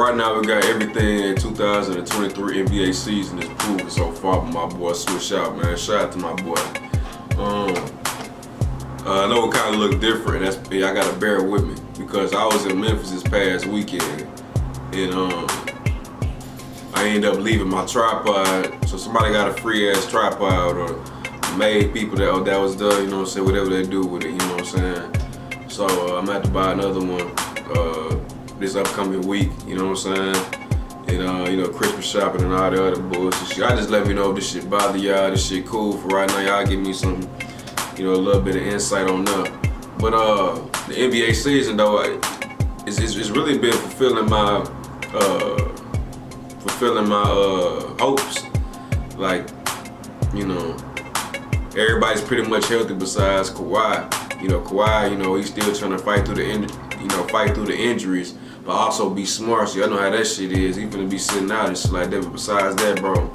right now we got everything in 2023 NBA season is proven so far by my boy Switch Out, man. Shout out to my boy. I know it kind of look different. I gotta bear with me because I was in Memphis this past weekend, and I ended up leaving my tripod. So somebody got a free ass tripod or made people that was done, you know what I'm saying, whatever they do with it, you know what I'm saying. So I'm gonna have to buy another one this upcoming week, you know what I'm saying. And you know, Christmas shopping and all the other bullshit shit. I just let me know if this shit bother y'all, this shit cool for right now. Y'all give me some, you know, a little bit of insight on that. But the NBA season though, it's really been fulfilling my hopes. Like, you know, everybody's pretty much healthy besides Kawhi. You know, Kawhi, you know, he's still trying to fight through the injuries, but also be smart. So y'all know how that shit is. He finna be sitting out and shit like that. But besides that, bro,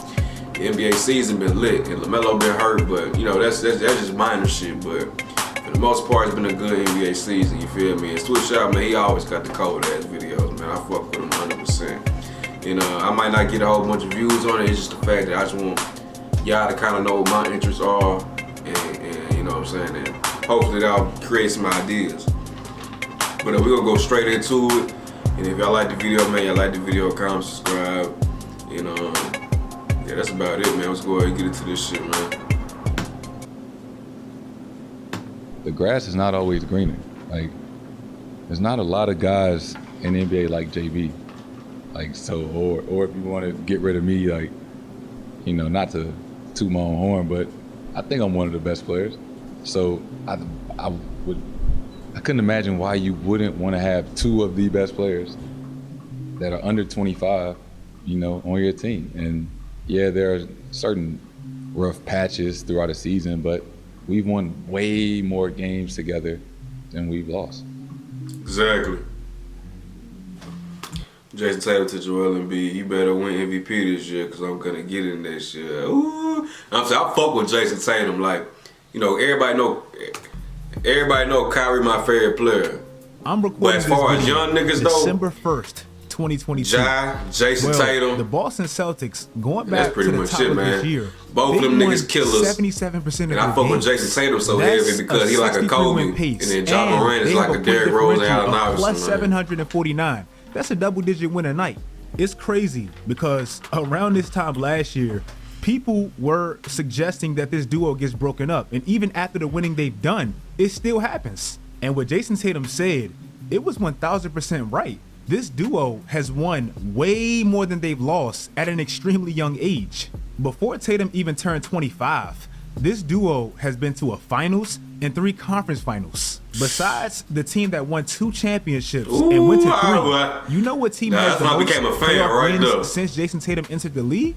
the NBA season been lit and LaMelo been hurt, but you know that's just minor shit. But for the most part, it's been a good NBA season. You feel me? And Switch Out, man, he always got the cold ass videos, man. I fuck with him 100%. You know, I might not get a whole bunch of views on it. It's just the fact that I just want y'all to kind of know what my interests are, and you know what I'm saying. And hopefully that'll create some ideas. But we're gonna go straight into it. And if y'all like the video, man, y'all like the video, comment, subscribe. You know, yeah, that's about it, man. Let's go ahead and get into this shit, man. The grass is not always greener. Like, there's not a lot of guys in the NBA like JB. Like, so, or if you want to get rid of me, like, you know, not to toot my own horn, but I think I'm one of the best players. So I couldn't imagine why you wouldn't want to have two of the best players that are under 25, you know, on your team. And yeah, there are certain rough patches throughout the season, but we've won way more games together than we've lost. Exactly. Jason Tatum to Joel Embiid, you better win MVP this year because I'm going to get in that shit. Ooh. I'm saying, I fuck with Jason Tatum. Like, you know, everybody know Kyrie my favorite player. I'm recording but as far this as young niggas though, December 1st, 2022. Jason Tatum. The Boston Celtics, going back pretty to the much top it, of man. this year, Both of them niggas killers. 77% of and their I fuck with games. Jason Tatum so That's heavy because he like a Kobe. And then John Moran is like a Derrick Rose and Allen Iverson. Plus 749. That's a double-digit win a night. It's crazy because around this time last year, people were suggesting that this duo gets broken up. And even after the winning they've done, it still happens. And what Jason Tatum said, it was 1,000% right. This duo has won way more than they've lost at an extremely young age. Before Tatum even turned 25, this duo has been to a finals and 3 conference finals. Besides the team that won 2 championships and went to 3, you know what team has the most playoff wins since Jason Tatum entered the league?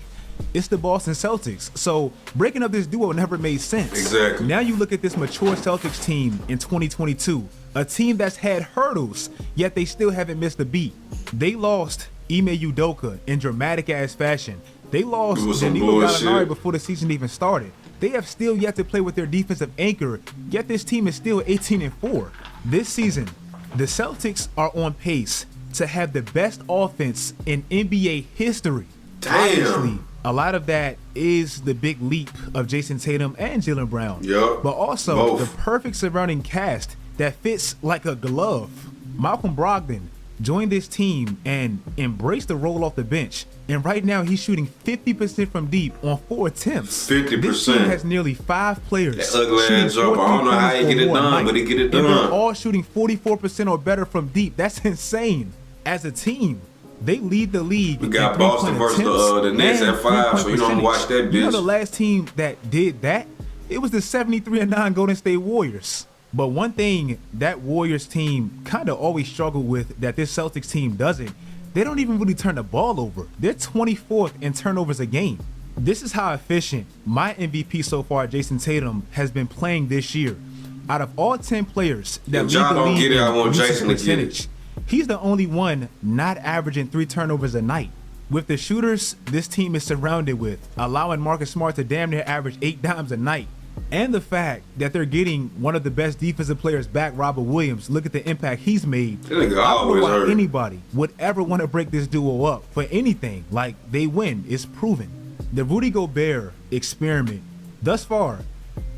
It's the Boston Celtics. So breaking up this duo never made sense. Exactly. Now you look at this mature Celtics team in 2022, a team that's had hurdles, yet they still haven't missed a beat. They lost Ime Udoka in dramatic ass fashion. They lost Danilo Gallinari before the season even started. They have still yet to play with their defensive anchor, yet this team is still 18-4. This season, the Celtics are on pace to have the best offense in NBA history. Damn. Obviously, a lot of that is the big leap of Jason Tatum and Jaylen Brown. Yep. But also the perfect surrounding cast that fits like a glove. Malcolm Brogdon joined this team and embraced the role off the bench. And right now he's shooting 50% from deep on 4 attempts. 50%. This team has nearly 5 players. That ugly ass jumper. I don't know how he get it done, but he get it done. And they're all shooting 44% or better from deep. That's insane. As a team, they lead the league. We got Boston versus the Nets at 5, so you don't watch that bitch. You know the last team that did that? It was the 73-9 Golden State Warriors. But one thing that Warriors team kind of always struggled with that this Celtics team doesn't, they don't even really turn the ball over. They're 24th in turnovers a game. This is how efficient my MVP so far, Jason Tatum, has been playing this year. Out of all 10 players that lead the league in usage percentage, he's the only one not averaging 3 turnovers a night. With the shooters this team is surrounded with, allowing Marcus Smart to damn near average 8 dimes a night. And the fact that they're getting one of the best defensive players back, Robert Williams. Look at the impact he's made. That nigga I don't know always why hurt. anybody would ever want to break this duo up for anything. Like, they win. It's proven. The Rudy Gobert experiment, thus far,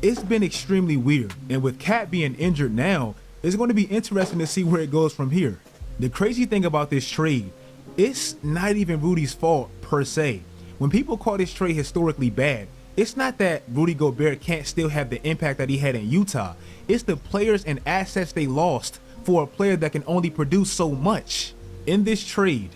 it's been extremely weird. And with Cat being injured now, it's going to be interesting to see where it goes from here. The crazy thing about this trade, it's not even Rudy's fault per se. When people call this trade historically bad, it's not that Rudy Gobert can't still have the impact that he had in Utah. It's the players and assets they lost for a player that can only produce so much. In this trade,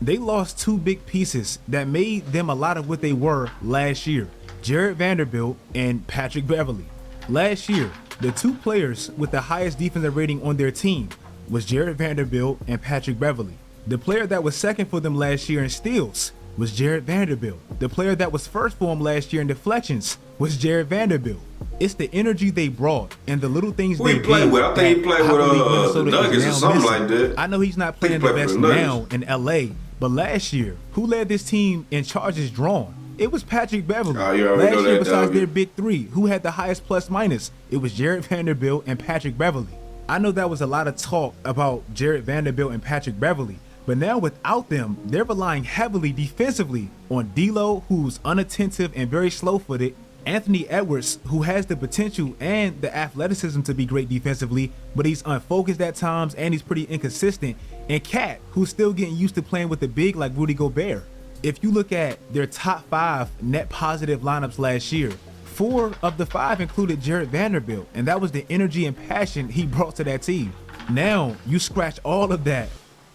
they lost two big pieces that made them a lot of what they were last year. Jared Vanderbilt and Patrick Beverley. Last year, the two players with the highest defensive rating on their team was Jared Vanderbilt and Patrick Beverley. The player that was second for them last year in steals was Jared Vanderbilt. The player that was first for him last year in deflections was Jared Vanderbilt. It's the energy they brought and the little things Who they he played did with? I think he that played I with believe Minnesota is Nuggets or now something missing. like that. I know he's not He playing the played best for the now Nuggets. in LA, but last year, who led this team in charges drawn? It was Patrick Beverley. Oh, you already Last know year, that, besides doggy. their big three, who had the highest plus minus? It was Jared Vanderbilt and Patrick Beverley. I know that was a lot of talk about Jared Vanderbilt and Patrick Beverley, but now without them, they're relying heavily defensively on D'Lo, who's unattentive and very slow-footed, Anthony Edwards, who has the potential and the athleticism to be great defensively, but he's unfocused at times and he's pretty inconsistent, and Cat, who's still getting used to playing with the big like Rudy Gobert. If you look at their top 5 net positive lineups last year, 4 of the 5 included Jared Vanderbilt, and that was the energy and passion he brought to that team. Now, you scratch all of that.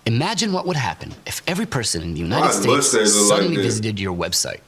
Imagine what would happen if every person in the United Why States mustaches look like suddenly this? visited your website.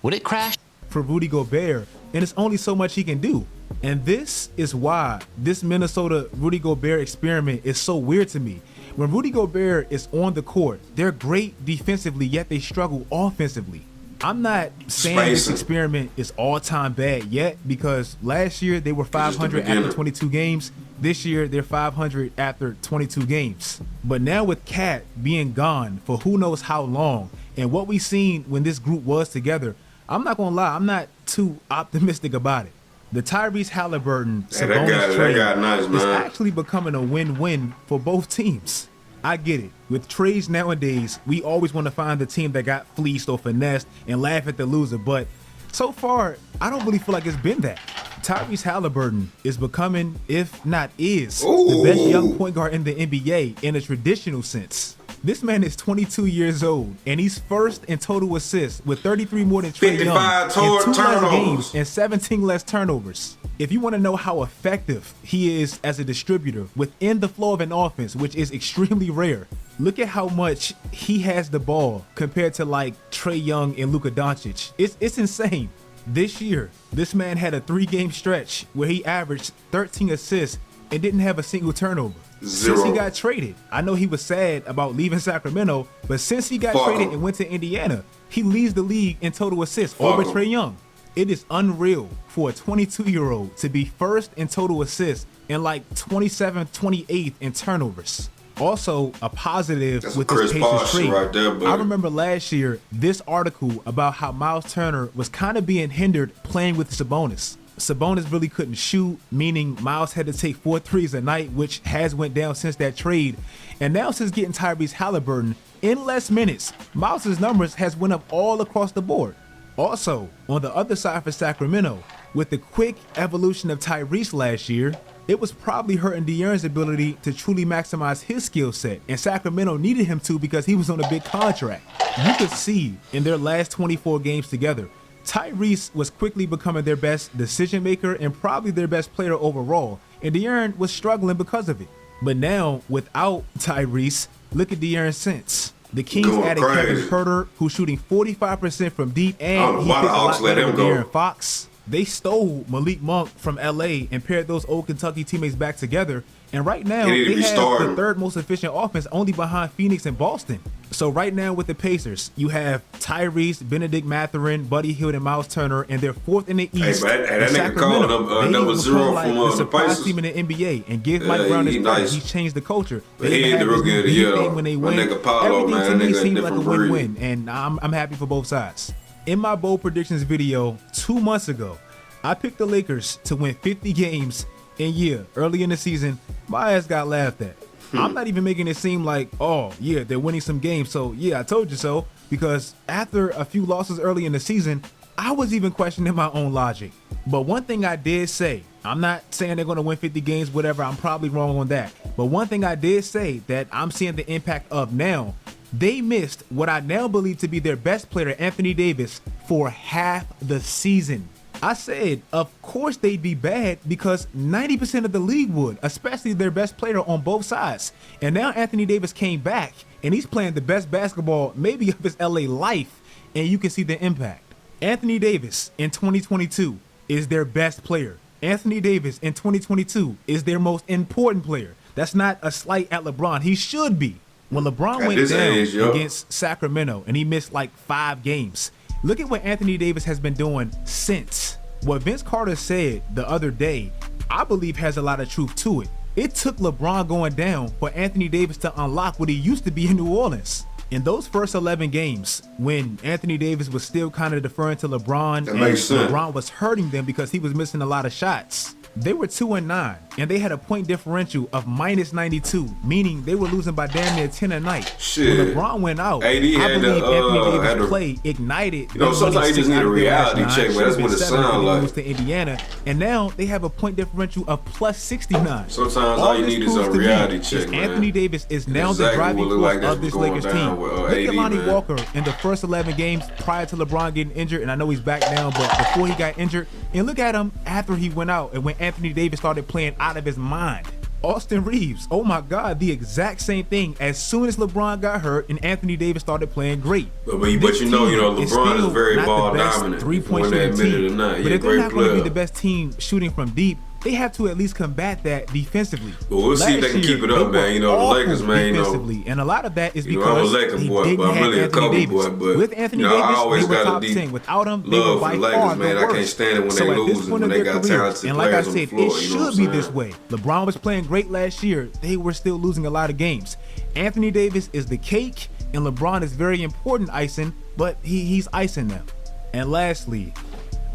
Would it crash? For Rudy Gobert, and it's only so much he can do. And this is why this Minnesota Rudy Gobert experiment is so weird to me. When Rudy Gobert is on the court, they're great defensively, yet they struggle offensively. I'm not saying this Spacing. experiment is all-time bad yet, because last year they were 500 after beginning. 22 games. This year they're 500 after 22 games. But now with Cat being gone for who knows how long, and what we seen when this group was together, I'm not gonna lie, I'm not too optimistic about it. The Tyrese Halliburton Hey, that Sabonis guy- that trade guy nice, is man. actually becoming a win-win for both teams. I get it. With trades nowadays, we always want to find the team that got fleeced or finessed and laugh at the loser, but so far, I don't really feel like it's been that. Tyrese Halliburton is becoming, if not is, the best young point guard in the NBA in a traditional sense. This man is 22 years old, and he's first in total assists with 33 more than Trae Young 55 and 2 less turnovers. games and 17 less turnovers. If you want to know how effective he is as a distributor within the flow of an offense, which is extremely rare, look at how much he has the ball compared to like Trae Young and Luka Doncic. It's insane. This year, this man had a 3-game stretch where he averaged 13 assists and didn't have a single turnover. Zero. Since he got traded. I know he was sad about leaving Sacramento, but since he got Fuck traded him. and went to Indiana, he leads the league in total assists Fuck over him. Trae Young. It is unreal for a 22-year-old to be first in total assists and like 27th, 28th in turnovers. Also, a positive That's with some this Chris Paul Pacers shit trade. right there, buddy. I remember last year this article about how Miles Turner was kind of being hindered playing with Sabonis. Sabonis really couldn't shoot, meaning Miles had to take 4 threes a night, which has went down since that trade. And now since getting Tyrese Halliburton, in less minutes, Miles' numbers has went up all across the board. Also, on the other side for Sacramento, with the quick evolution of Tyrese last year, it was probably hurting De'Aaron's ability to truly maximize his skill set, and Sacramento needed him to because he was on a big contract. You could see in their last 24 games together, Tyrese was quickly becoming their best decision maker and probably their best player overall, and De'Aaron was struggling because of it. But now, without Tyrese, look at De'Aaron since. The Kings Going added crazy. Kevin Herter, who's shooting 45% from deep, I and don't he know why fits the a lot Hawks let better him with go. De'Aaron Fox. They stole Malik Monk from LA and paired those old Kentucky teammates back together. And right now, They need to they be have starting. the 3rd most efficient offense, only behind Phoenix and Boston. So right now with the Pacers, you have Tyrese, Benedict Mathurin, Buddy Hield, and Miles Turner, and they're 4th in the East. but that And nigga Sacramento, called them, they number even 0 become, like, from, the the surprise Pacers. team in the NBA. And give Yeah, Mike Brown his he credit. nice. He's changed the culture. But They he even ain't the have this rookie of the new year, thing though. when they My win. nigga Paolo, Everything man, to that me nigga a seems like a different breed. win-win, and I'm happy for both sides. In my bold predictions video 2 months ago, I picked the Lakers to win 50 games, and yeah, early in the season, my ass got laughed at. I'm not even making it seem like, oh, yeah, they're winning some games, so yeah, I told you so, because after a few losses early in the season, I was even questioning my own logic. But one thing I did say, I'm not saying they're going to win 50 games, whatever, I'm probably wrong on that. But one thing I did say that I'm seeing the impact of now, they missed what I now believe to be their best player, Anthony Davis, for half the season. I said, of course they'd be bad because 90% of the league would, especially their best player on both sides. And now Anthony Davis came back and he's playing the best basketball maybe of his LA life, and you can see the impact. Anthony Davis in 2022 is their best player. Anthony Davis in 2022 is their most important player. That's not a slight at LeBron. He should be. When LeBron went down against Sacramento and he missed like 5 games, look at what Anthony Davis has been doing since. What Vince Carter said the other day, I believe has a lot of truth to it. It took LeBron going down for Anthony Davis to unlock what he used to be in New Orleans. In those first 11 games, when Anthony Davis was still kind of deferring to LeBron, and LeBron was hurting them because he was missing a lot of shots, they were 2-9, and they had a point differential of -92, meaning they were losing by damn near 10 a night. Shit. When LeBron went out, AD I believe Anthony Davis' to, play ignited. You know, sometimes you just need a reality check, but that's what it sounds like. To Indiana, and now they have a point differential of +69. Sometimes all you need is a reality check, man. Anthony Davis is now the driving force of this Lakers team. Look at Lonnie Walker in the first 11 games prior to LeBron getting injured, and I know he's back now, but before he got injured, and look at him after he went out and when Anthony Davis started playing out of his mind. Austin Reeves, oh my God, the exact same thing. As soon as LeBron got hurt and Anthony Davis started playing great. But you know, LeBron is very ball dominant. Three-point shooting team. But if they're not going to be the best team shooting from deep, they have to at least combat that defensively. Well, we'll see if they can keep it up, man. You know, the Lakers, man, defensively, and a lot of that is because I'm a Laker boy, but I'm really a Kobe boy. But with Anthony Davis, I always they were got top a deep 10. Without him, they love were by for the Lakers, far the man. worst. I can't stand it when So they at this lose point and of when they their got career, talented and like I players on the said, floor. it should be this way. LeBron was playing great last year. They were still losing a lot of games. Anthony Davis is the cake, and LeBron is very important icing, but he's icing them. And lastly,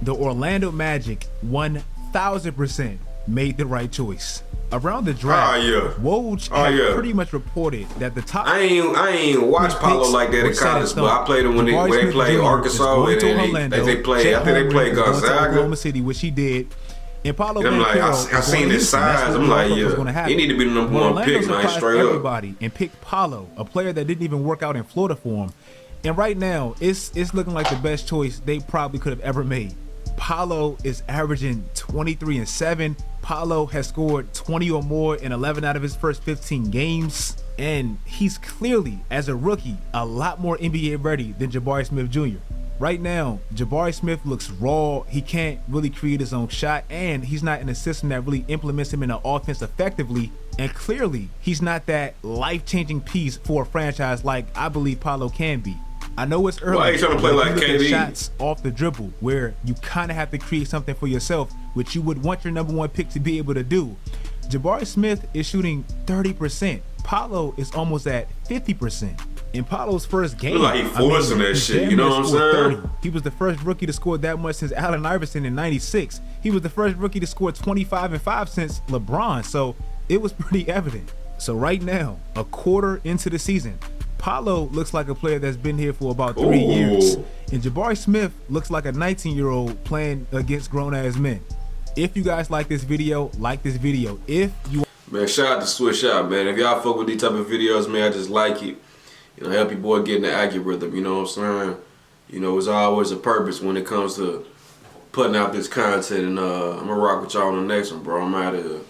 the Orlando Magic 1,000% made the right choice. Around the draft, Woj had pretty much reported that the top. I ain't watched Paolo like that in college, but I played him when they played Arkansas and they played. I think they played Gonzaga, Oklahoma City, which he did. And Paolo, I'm like, I seen his size. I'm like, yeah, he need to be the number one pick, man, straight up. Everybody and picked Paolo, a player that didn't even work out in Florida for him. And right now, it's looking like the best choice they probably could have ever made. Paolo is averaging 23-7. Paolo has scored 20 or more in 11 out of his first 15 games. And he's clearly, as a rookie, a lot more NBA ready than Jabari Smith Jr. Right now, Jabari Smith looks raw. He can't really create his own shot, and he's not in a system that really implements him in an offense effectively. And clearly, he's not that life-changing piece for a franchise like I believe Paolo can be. I know it's early. Why you trying to play like KD? Shots off the dribble, where you kind of have to create something for yourself, which you would want your number one pick to be able to do. Jabari Smith is shooting 30%. Paolo is almost at 50%. In Paolo's first game, like he forcing that shit. You know what I'm saying? 30. He was the first rookie to score that much since Allen Iverson in '96. He was the first rookie to score 25 and 5 since LeBron. So it was pretty evident. So right now, a quarter into the season, Paolo looks like a player that's been here for about 3 years. And Jabari Smith looks like a 19-year-old playing against grown-ass men. If you guys like this video, like this video. If you... Man, shout out to Swish Out, man. If y'all fuck with these type of videos, man, I just like it. You know, help your boy get in the algorithm, you know what I'm saying? You know, it's always a purpose when it comes to putting out this content. And I'm going to rock with y'all on the next one, bro. I'm out of here.